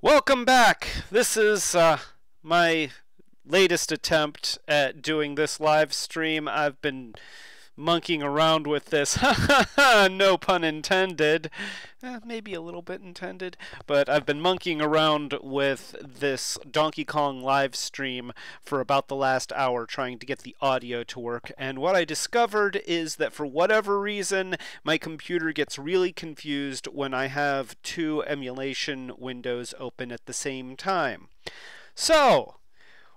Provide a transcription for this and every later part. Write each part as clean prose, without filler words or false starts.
Welcome back. This is my latest attempt at doing this live stream. I've been monkeying around with this. No pun intended. Maybe a little bit intended. But I've been monkeying around with this Donkey Kong live stream for about the last hour trying to get the audio to work. And what I discovered is that for whatever reason, my computer gets really confused when I have two emulation windows open at the same time. So,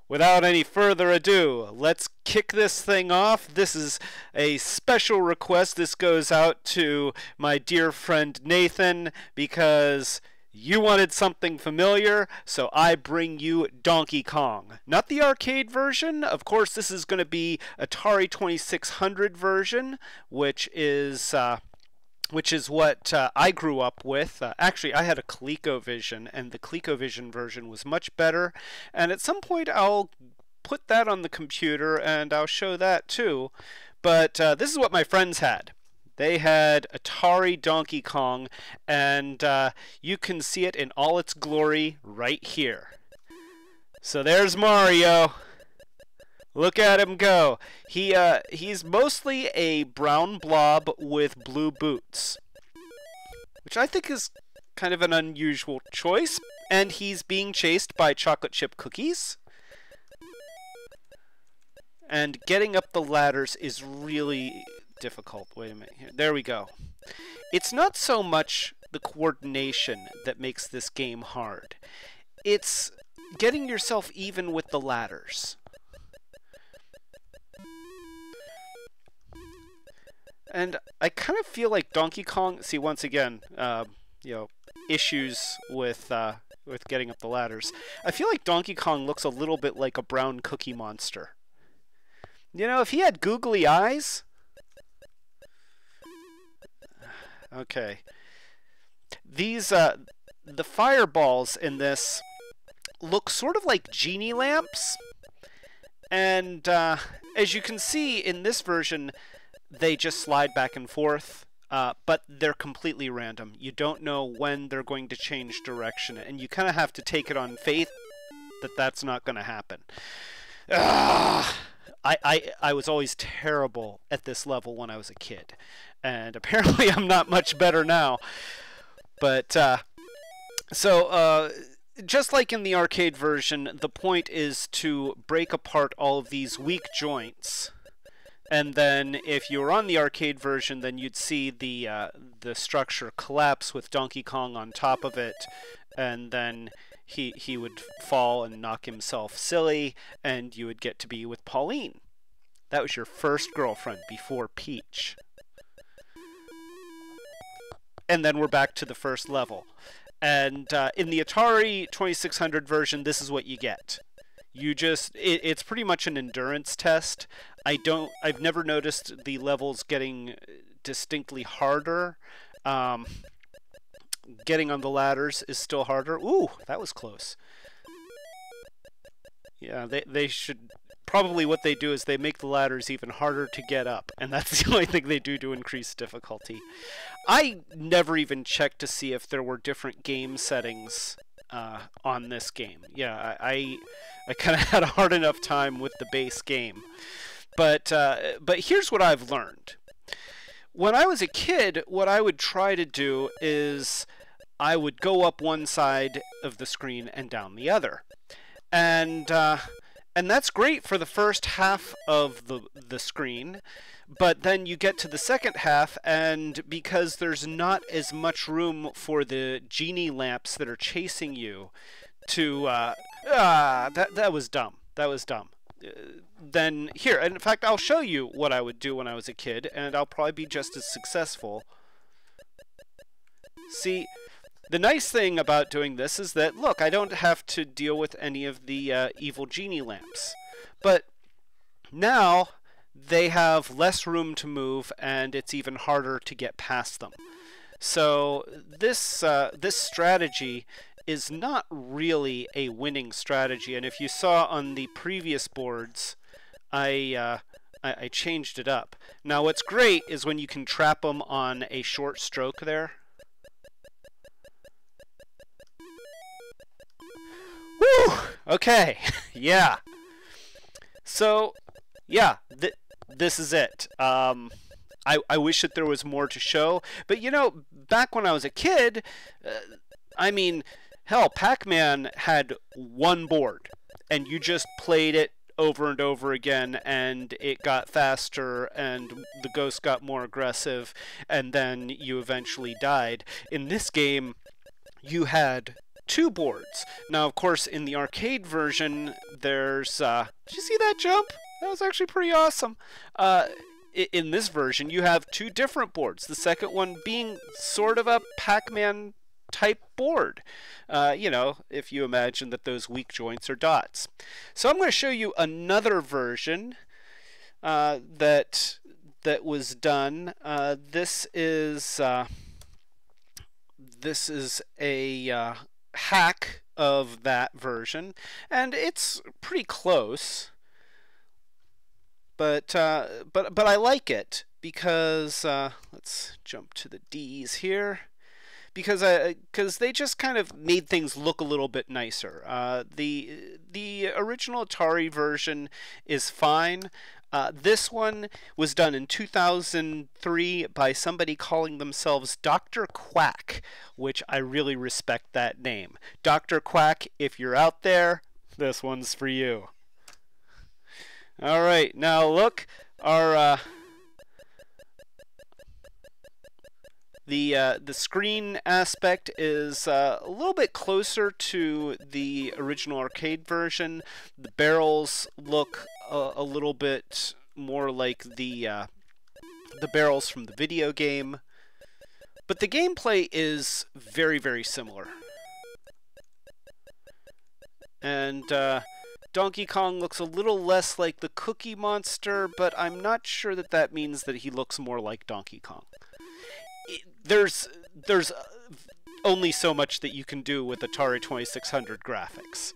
without any further ado, let's kick this thing off. This is a special request. This goes out to my dear friend Nathan because you wanted something familiar, so I bring you Donkey Kong. Not the arcade version. Of course, this is going to be Atari 2600 version, which is what I grew up with. Actually, I had a ColecoVision, and the ColecoVision version was much better. And at some point, I'll put that on the computer, and I'll show that too. But this is what my friends had. They had Atari Donkey Kong, and you can see it in all its glory right here. So there's Mario. Look at him go. He's mostly a brown blob with blue boots, which I think is kind of an unusual choice. And he's being chased by chocolate chip cookies. And getting up the ladders is really difficult. Wait a minute here. There we go. It's not so much the coordination that makes this game hard. It's getting yourself even with the ladders. And I kind of feel like Donkey Kong. See, once again, issues with getting up the ladders. I feel like Donkey Kong looks a little bit like a brown cookie monster. You know, if he had googly eyes. Okay. These the fireballs in this look sort of like genie lamps, and as you can see in this version, they just slide back and forth, but they're completely random. You don't know when they're going to change direction, and you kind of have to take it on faith that that's not going to happen. I was always terrible at this level when I was a kid, and apparently I'm not much better now. But, just like in the arcade version, the point is to break apart all of these weak joints. And then, if you were on the arcade version, then you'd see the structure collapse with Donkey Kong on top of it, and then he would fall and knock himself silly, and you would get to be with Pauline. That was your first girlfriend before Peach. And then we're back to the first level. And in the Atari 2600 version, this is what you get. It's pretty much an endurance test. I've never noticed the levels getting distinctly harder. Getting on the ladders is still harder. Ooh, that was close. Yeah, they should, probably what they do is they make the ladders even harder to get up, and that's the only thing they do to increase difficulty. I never even checked to see if there were different game settings on this game. Yeah, I kind of had a hard enough time with the base game. But here's what I've learned. When I was a kid, what I would try to do is I would go up one side of the screen and down the other. And that's great for the first half of the screen, but then you get to the second half, and because there's not as much room for the genie lamps that are chasing you to that was dumb. That was dumb. Then here, and in fact, I'll show you what I would do when I was a kid, and I'll probably be just as successful. See, the nice thing about doing this is that, look, I don't have to deal with any of the evil genie lamps. But now they have less room to move, and it's even harder to get past them. So this strategy is not really a winning strategy, and if you saw on the previous boards, I changed it up. Now what's great is when you can trap them on a short stroke there. Okay, yeah. So, yeah, this is it. I wish that there was more to show, but you know, back when I was a kid, I mean, hell, Pac-Man had one board, and you just played it over and over again, and it got faster, and the ghost got more aggressive, and then you eventually died. In this game, you had two boards. Now, of course, in the arcade version, there's... did you see that jump? That was actually pretty awesome. In this version, you have two different boards. The second one being sort of a Pac-Man type board. You know, if you imagine that those weak joints are dots. So I'm going to show you another version that was done. This is a hack of that version, and it's pretty close. But I like it because let's jump to the D's here, because they just kind of made things look a little bit nicer. The original Atari version is fine. This one was done in 2003 by somebody calling themselves Dr. Kwack, which I really respect that name. Dr. Kwack, if you're out there, this one's for you. All right, now look, our the screen aspect is a little bit closer to the original arcade version. The barrels look a little bit more like the barrels from the video game, but the gameplay is very, very similar. And Donkey Kong looks a little less like the Cookie Monster, but I'm not sure that that means that he looks more like Donkey Kong. There's only so much that you can do with Atari 2600 graphics.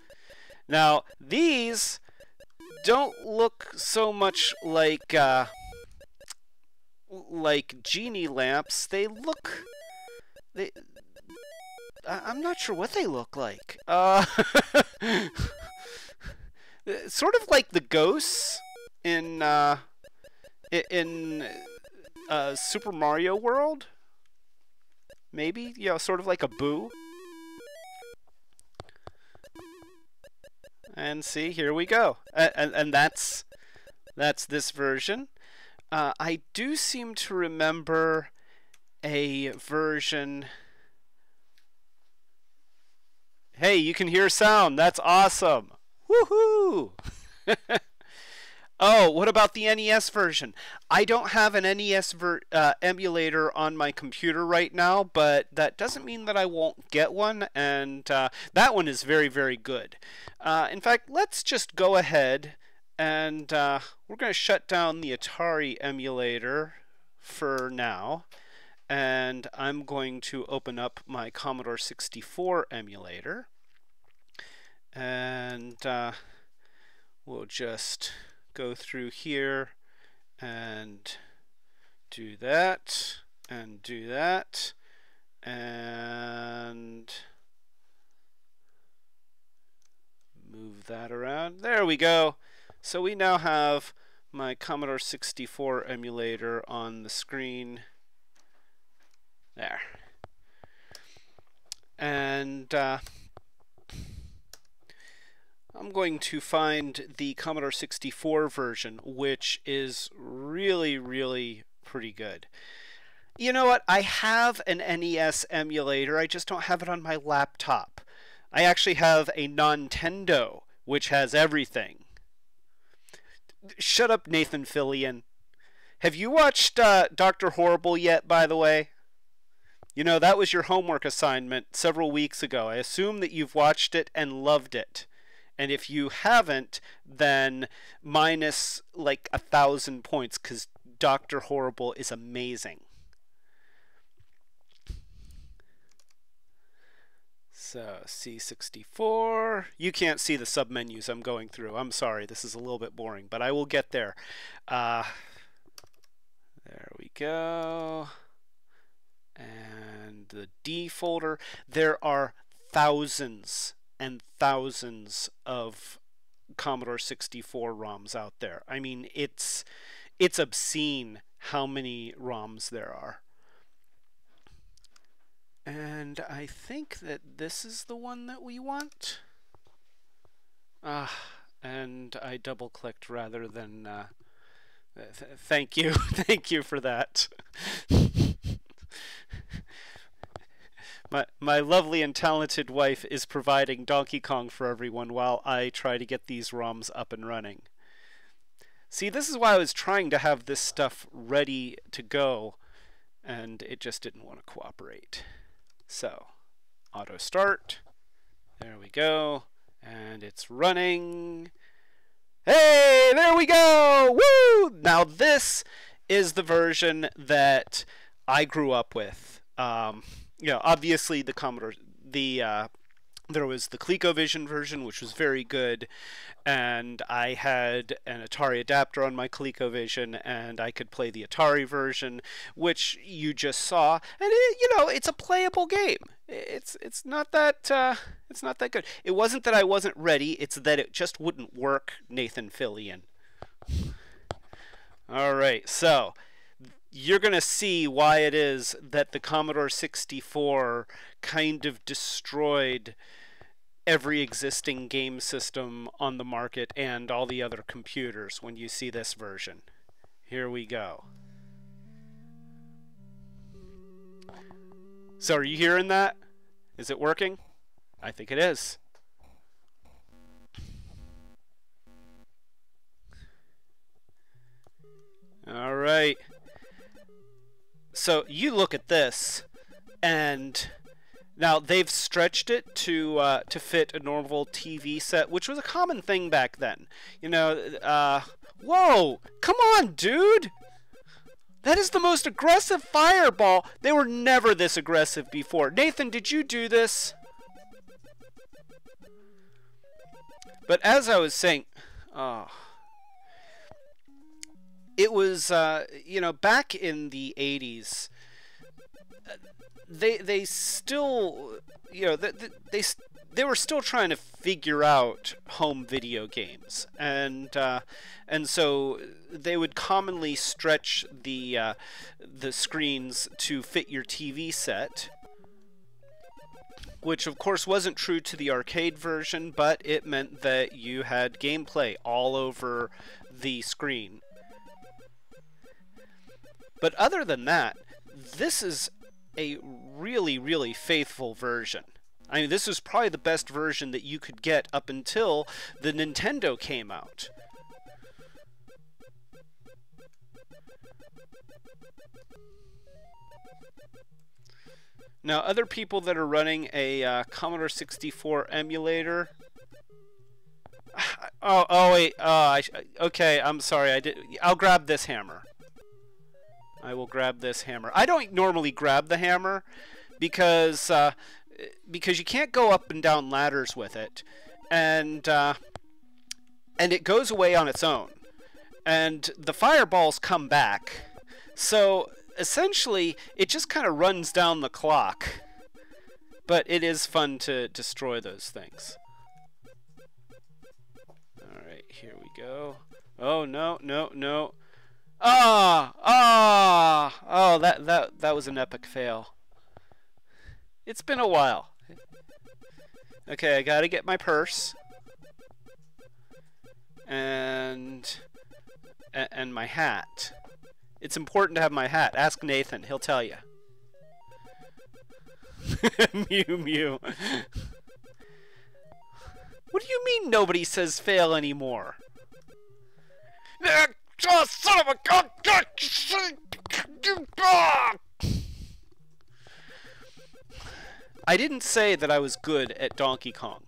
Now, these don't look so much like genie lamps. They look... I'm not sure what they look like. Sort of like the ghosts in Super Mario World. Maybe, you know, sort of like a Boo. And see, here we go. And that's this version. I do seem to remember a version... Hey, you can hear sound. That's awesome. Woohoo! Oh, what about the NES version? I don't have an NES emulator on my computer right now, but that doesn't mean that I won't get one, and that one is very, very good. In fact, let's just go ahead and we're going to shut down the Atari emulator for now, and I'm going to open up my Commodore 64 emulator, and we'll just go through here and do that and do that and move that around. There we go. So we now have my Commodore 64 emulator on the screen. There. And I'm going to find the Commodore 64 version, which is really, really pretty good. You know what? I have an NES emulator. I just don't have it on my laptop. I actually have a Nintendo, which has everything. Shut up, Nathan Fillion. Have you watched Dr. Horrible yet, by the way? You know, that was your homework assignment several weeks ago. I assume that you've watched it and loved it. And if you haven't, then minus like 1,000 points, because Dr. Horrible is amazing. So C64. You can't see the submenus I'm going through. I'm sorry, this is a little bit boring, but I will get there. There we go. And the D folder. There are thousands and thousands of Commodore 64 ROMs out there. I mean, it's obscene how many ROMs there are. And I think that this is the one that we want. And I double-clicked rather than... thank you. Thank you for that. My lovely and talented wife is providing Donkey Kong for everyone while I try to get these ROMs up and running. See, this is why I was trying to have this stuff ready to go, and it just didn't want to cooperate. So, auto start. There we go. And it's running. Hey, there we go! Woo! Now this is the version that I grew up with. You know, obviously the Commodore, there was the ColecoVision version, which was very good, and I had an Atari adapter on my ColecoVision, and I could play the Atari version, which you just saw, and you know, it's a playable game. It's not that good. It wasn't that I wasn't ready; it's that it just wouldn't work. Nathan, fill in. All right, so you're going to see why it is that the Commodore 64 kind of destroyed every existing game system on the market and all the other computers when you see this version. Here we go. So are you hearing that? Is it working? I think it is. All right. So you look at this, and now they've stretched it to fit a normal TV set, which was a common thing back then. You know, whoa! Come on, dude! That is the most aggressive fireball. They were never this aggressive before. Nathan, did you do this? But as I was saying, it was, you know, back in the 80s, they still, you know, they were still trying to figure out home video games, and so they would commonly stretch the screens to fit your TV set, which of course wasn't true to the arcade version, but it meant that you had gameplay all over the screen. But other than that, this is a really, really faithful version. I mean, this is probably the best version that you could get up until the Nintendo came out. Now, other people that are running a Commodore 64 emulator... Oh wait, okay, I'm sorry, I'll grab this hammer. I will grab this hammer. I don't normally grab the hammer because you can't go up and down ladders with it, and it goes away on its own, and the fireballs come back. So essentially, it just kind of runs down the clock. But it is fun to destroy those things. All right, here we go. Oh no, no, no. Oh, that was an epic fail. It's been a while. Okay, I gotta get my purse. And my hat. It's important to have my hat. Ask Nathan, he'll tell you. Mew mew. What do you mean nobody says fail anymore? Oh, son of a gun! I didn't say that I was good at Donkey Kong.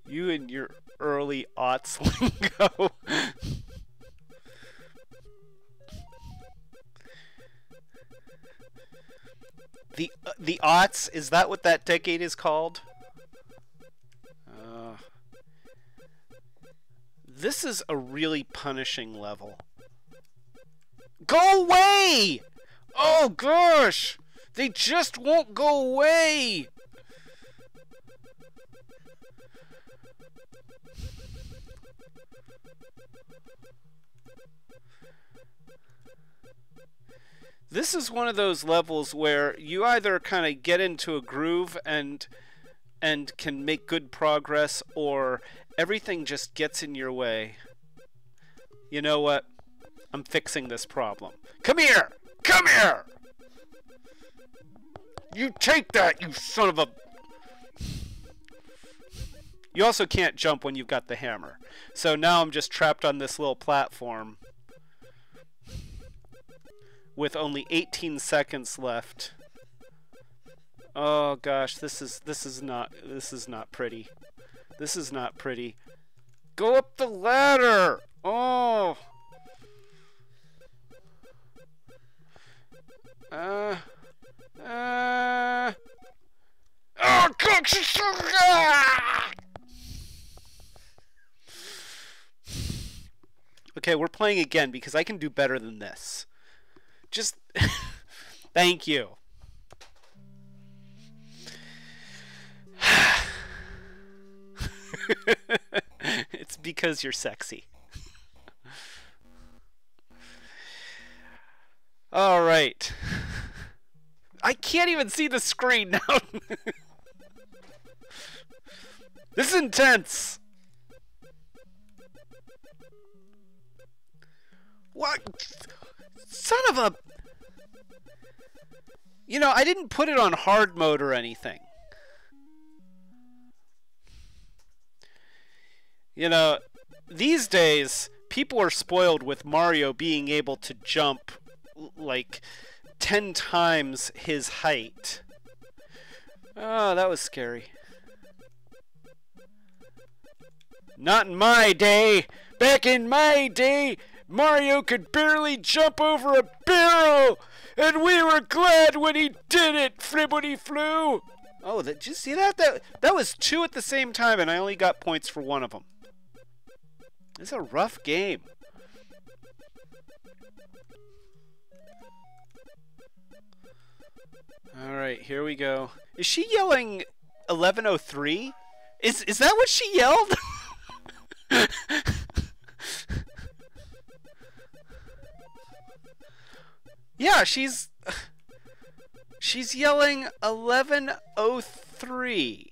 You and your early aughts lingo. The aughts, is that what that decade is called? This is a really punishing level. Go away! Oh gosh! They just won't go away! This is one of those levels where you either kind of get into a groove and can make good progress, or everything just gets in your way. You know what? I'm fixing this problem. Come here! Come here! You take that, you son of a... You also can't jump when you've got the hammer. So now I'm just trapped on this little platform with only 18 seconds left. Oh gosh, this is not pretty. This is not pretty. Go up the ladder. Oh. Oh, okay, we're playing again because I can do better than this. Just thank you. It's because you're sexy. All right. I can't even see the screen now. This is intense. What? Son of a... You know, I didn't put it on hard mode or anything. You know, these days, people are spoiled with Mario being able to jump like 10 times his height. Oh, that was scary. Not in my day. Back in my day, Mario could barely jump over a barrel, and we were glad when he did it, flippity flew. Oh, did you see that? That was 2 at the same time, and I only got points for 1 of them. It's a rough game. All right, here we go. Is she yelling 1103? Is that what she yelled? Yeah, she's yelling 1103.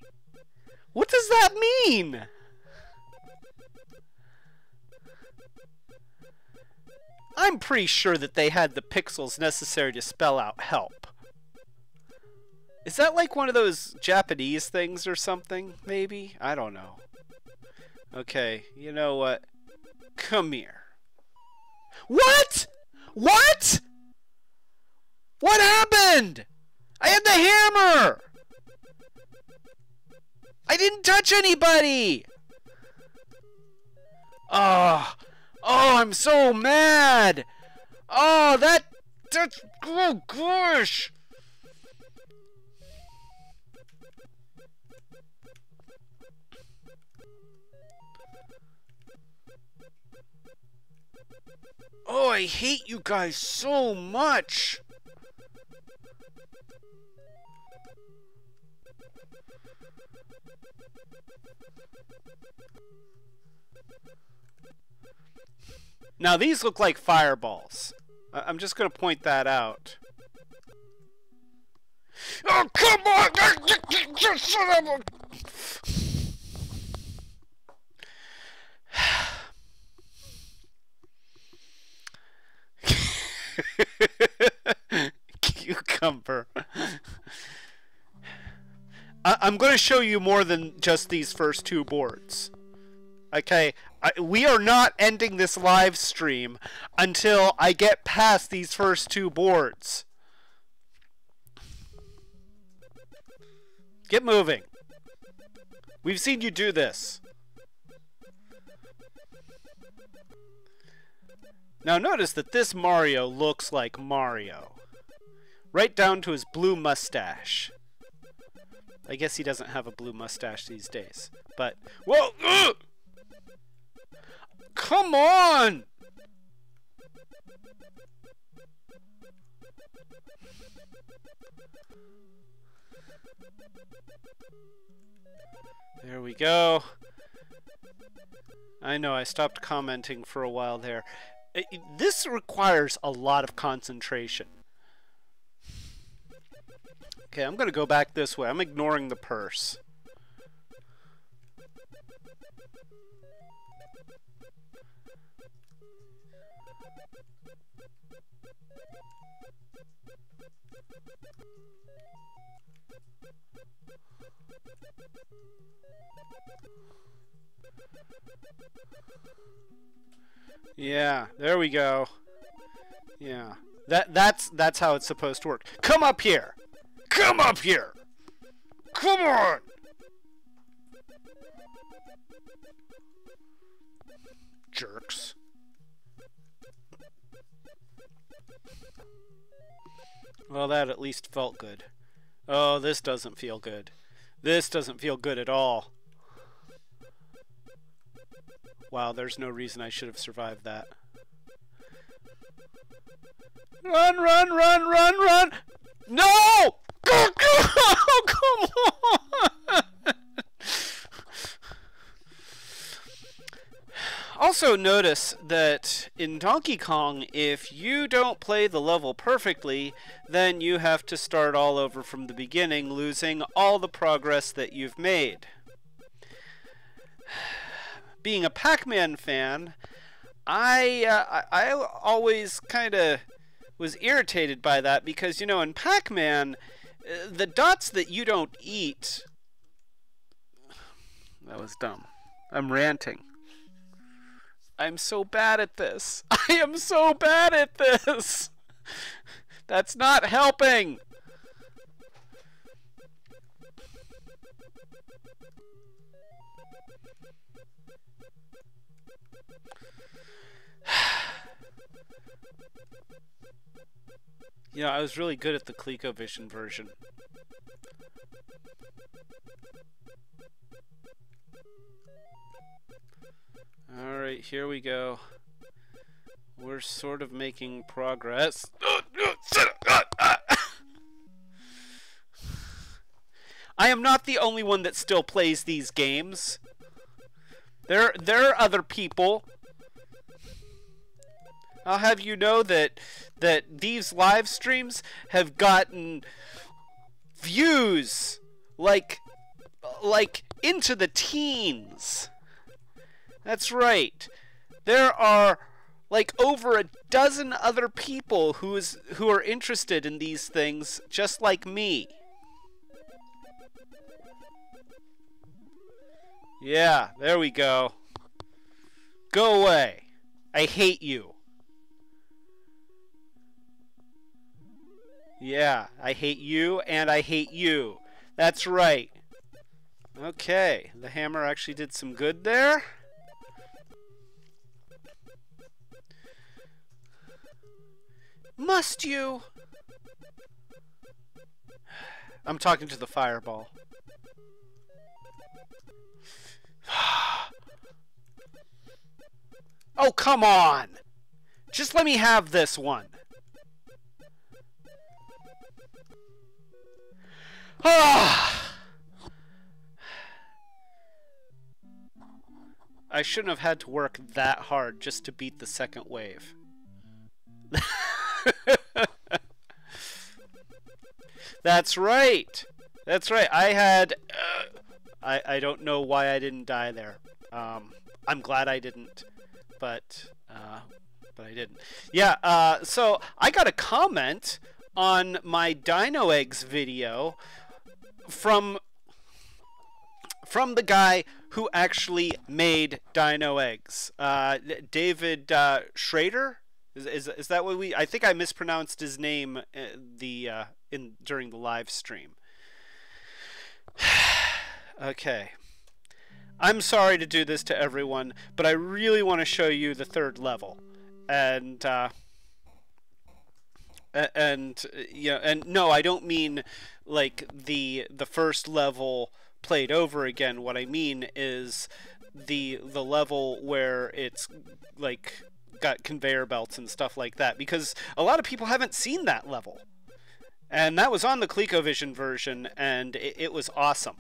What does that mean? I'm pretty sure that they had the pixels necessary to spell out help. Is that like one of those Japanese things or something, maybe? I don't know. Okay, you know what? Come here. What? What? What happened? I had the hammer! I didn't touch anybody! Oh, I'm so mad! Oh, that's, oh gosh! Oh, I hate you guys so much! Now these look like fireballs. I'm just going to point that out. Oh, come on! You son of a... Cucumber. I'm going to show you more than just these first 2 boards. Okay, we are not ending this live stream until I get past these first 2 boards. Get moving. We've seen you do this. Now notice that this Mario looks like Mario. Right down to his blue mustache. I guess he doesn't have a blue mustache these days. But, whoa! Ugh! Come on! There we go. I know, I stopped commenting for a while there. This requires a lot of concentration. Okay, I'm gonna go back this way. I'm ignoring the purse. Yeah, there we go. Yeah. That's how it's supposed to work. Come up here. Come up here. Come on. Jerks. Well, that at least felt good. Oh, this doesn't feel good. This doesn't feel good at all. Wow, there's no reason I should have survived that. Run, run, run, run, run! No! Come on! Also notice that in Donkey Kong, if you don't play the level perfectly, then you have to start all over from the beginning, losing all the progress that you've made. Being a Pac-Man fan, I always kind of was irritated by that because, you know, in Pac-Man, the dots that you don't eat... That was dumb. I'm ranting. I'm so bad at this. I am so bad at this. That's not helping. You know, I was really good at the ColecoVision version. Alright, here we go. We're sort of making progress. I am not the only one that still plays these games. There are other people. I'll have you know that these live streams have gotten views like into the teens. That's right. There are like over a dozen other people who are interested in these things just like me. Yeah, there we go. Go away. I hate you. Yeah, I hate you and I hate you. That's right. Okay, the hammer actually did some good there. Must you? I'm talking to the fireball. Oh, come on! Just let me have this one. Ah! I shouldn't have had to work that hard just to beat the second wave. That's right. That's right. I had... I don't know why I didn't die there. I'm glad I didn't. But I didn't. Yeah, so I got a comment on my Dino Eggs video from the guy who actually made Dino Eggs. David Schrader? Is that what I think I mispronounced his name during the live stream. Okay. I'm sorry to do this to everyone, but I really want to show you the third level. And yeah, and no, I don't mean like the first level played over again. What I mean is the level where it's like got conveyor belts and stuff like that, because a lot of people haven't seen that level, and that was on the ColecoVision version, and it was awesome.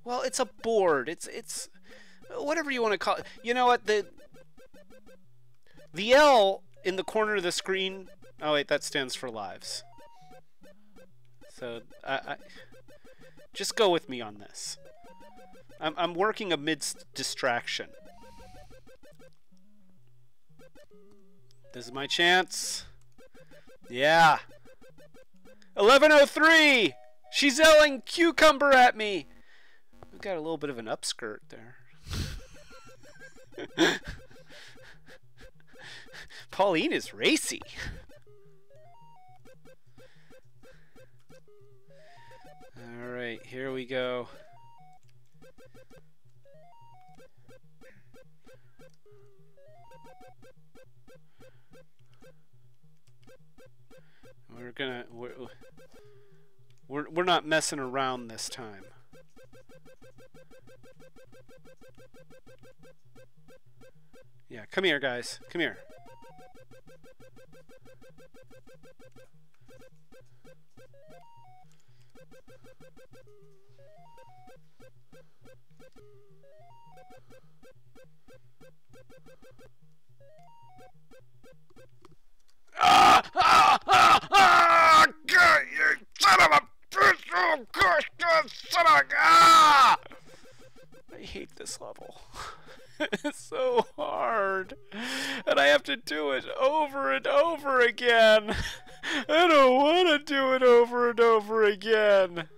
Well, it's a board. It's whatever you want to call it. You know what? The L in the corner of the screen Oh wait, that stands for lives. So just go with me on this. I'm working amidst distraction. This is my chance. Yeah. 11:03. She's yelling cucumber at me. We've got a little bit of an upskirt there. Pauline is racy. All right, here we go. We're not messing around this time. Yeah, come here, guys. Come here. You son of a bitch! Oh gosh, son of a... I hate this level. It's so hard, and I have to do it over and over again. I don't want to do it over and over again.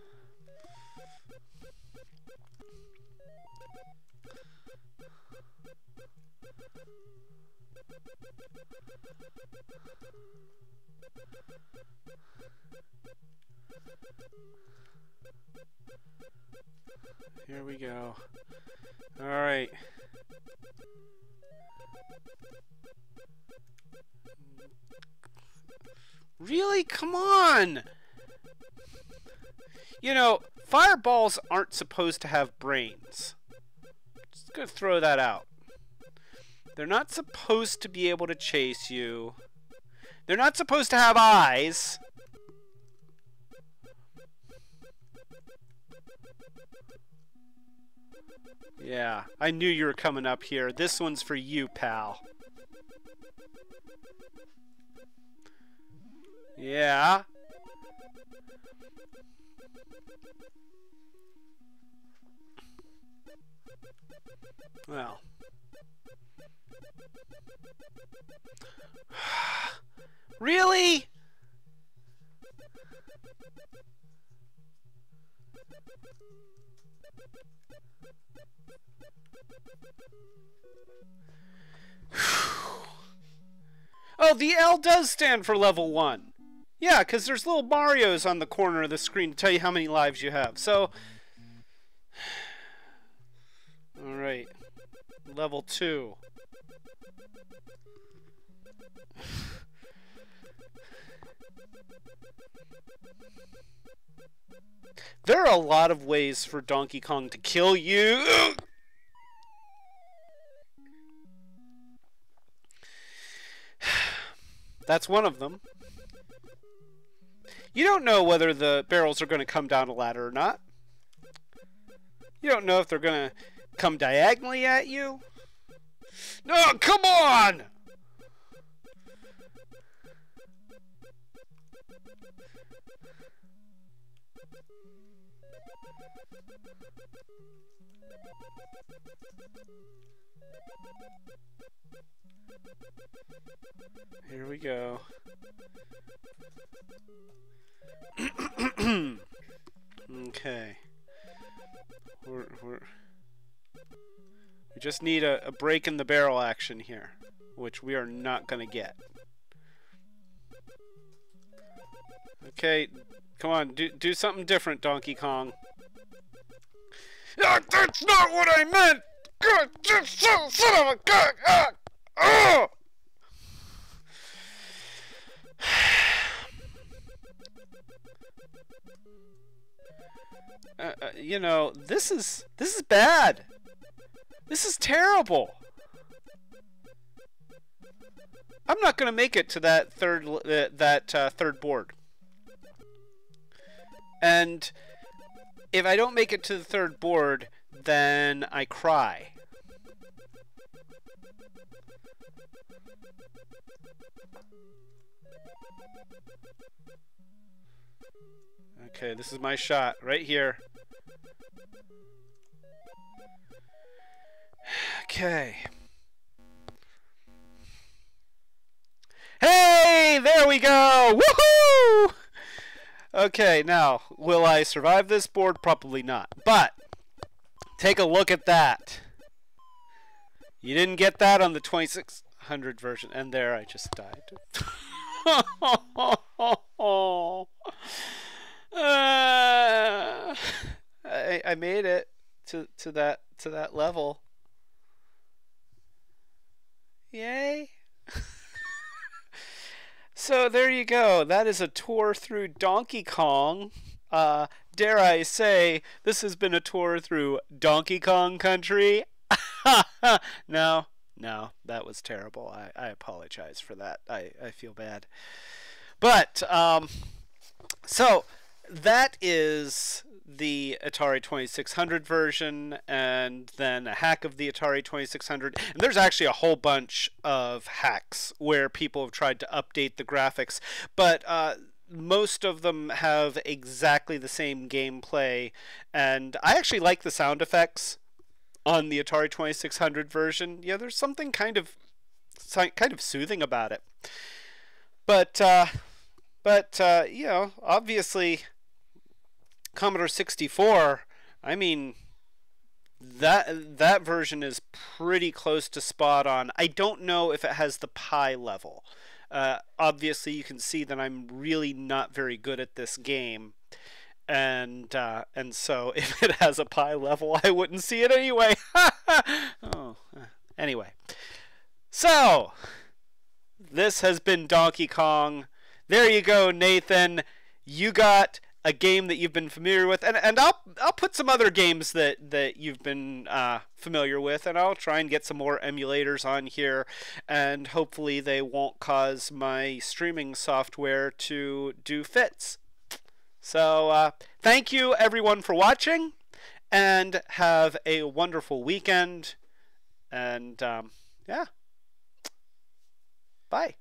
Here we go. All right. Really? Come on! You know, fireballs aren't supposed to have brains. Just gonna throw that out. They're not supposed to be able to chase you. They're not supposed to have eyes. Yeah, I knew you were coming up here. This one's for you, pal. Yeah. Well. Really? Oh, the L does stand for level 1. Yeah, because there's little Marios on the corner of the screen to tell you how many lives you have. So, alright. Level 2. There are a lot of ways for Donkey Kong to kill you. That's one of them. You don't know whether the barrels are going to come down a ladder or not. You don't know if they're going to come diagonally at you. No, come on! Here we go. Okay. We just need a break in the barrel action here, which we are not going to get. Okay, come on, do something different, Donkey Kong. That's not what I meant! God, son of a god! Oh! You know, this is bad. This is terrible. I'm not going to make it to that third board. And if I don't make it to the third board, then I cry. Okay, this is my shot right here. Okay. Hey, there we go! Woohoo! Okay, now, will I survive this board? Probably not. But, take a look at that. You didn't get that on the 2600 version. And there, I just died. I made it to that level. Yay! So there you go. That is a tour through Donkey Kong. Dare I say, this has been a tour through Donkey Kong Country. No, that was terrible. I apologize for that. I feel bad. But, so that is the Atari 2600 version, and then a hack of the Atari 2600. And there's actually a whole bunch of hacks where people have tried to update the graphics, but most of them have exactly the same gameplay. And I actually like the sound effects on the Atari 2600 version. Yeah, there's something kind of soothing about it. But you know, obviously Commodore 64, I mean, that version is pretty close to spot on. I don't know if it has the Pi level. Obviously, you can see that I'm really not very good at this game, and so if it has a Pi level, I wouldn't see it anyway. Oh, anyway, so this has been Donkey Kong. There you go, Nathan. You got a game that you've been familiar with, and I'll put some other games that you've been familiar with, and I'll try and get some more emulators on here, and hopefully they won't cause my streaming software to do fits. So thank you everyone for watching, and have a wonderful weekend, and yeah, bye.